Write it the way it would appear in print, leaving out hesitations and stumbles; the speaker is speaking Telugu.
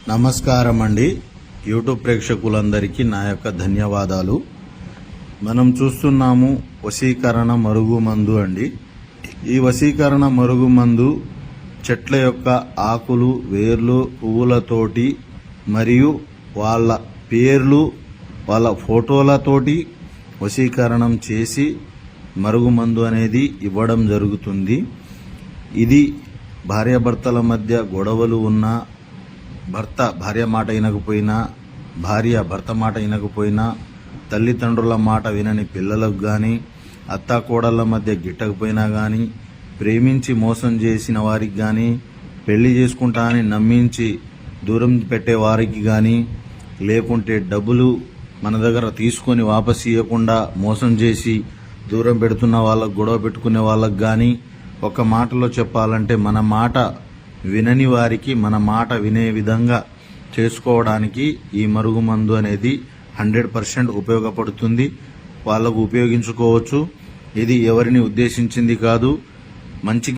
నమస్కారం అండి. యూట్యూబ్ ప్రేక్షకులందరికీ నా యొక్క ధన్యవాదాలు. మనం చూస్తున్నాము వశీకరణ మరుగుమందు అండి. ఈ వశీకరణ మరుగుమందు చెట్ల యొక్క ఆకులు, వేర్లు, పువ్వులతోటి మరియు వాళ్ళ పేర్లు, వాళ్ళ ఫోటోలతోటి వశీకరణం చేసి మరుగుమందు అనేది ఇవ్వడం జరుగుతుంది. ఇది భార్యాభర్తల మధ్య గొడవలు ఉన్నా, భర్త భార్య మాట వినకపోయినా, భార్య భర్త మాట వినకపోయినా, తల్లిదండ్రుల మాట వినని పిల్లలకు కానీ, అత్తాకోడళ్ళ మధ్య గిట్టకపోయినా కానీ, ప్రేమించి మోసం చేసిన వారికి కానీ, పెళ్లి చేసుకుంటా అని నమ్మించి దూరం పెట్టే వారికి కానీ, లేకుంటే డబ్బులు మన దగ్గర తీసుకొని వాపస్ ఇవ్వకుండా మోసం చేసి దూరం పెడుతున్న వాళ్ళకు, గొడవ పెట్టుకునే వాళ్ళకు కానీ, ఒక మాటలో చెప్పాలంటే మన మాట వినని వారికి మన మాట వినే విధంగా చేసుకోవడానికి ఈ మరుగుమందు అనేది 100% ఉపయోగపడుతుంది. వాళ్ళకు ఉపయోగించుకోవచ్చు. ఇది ఎవరిని ఉద్దేశించింది కాదు. మంచి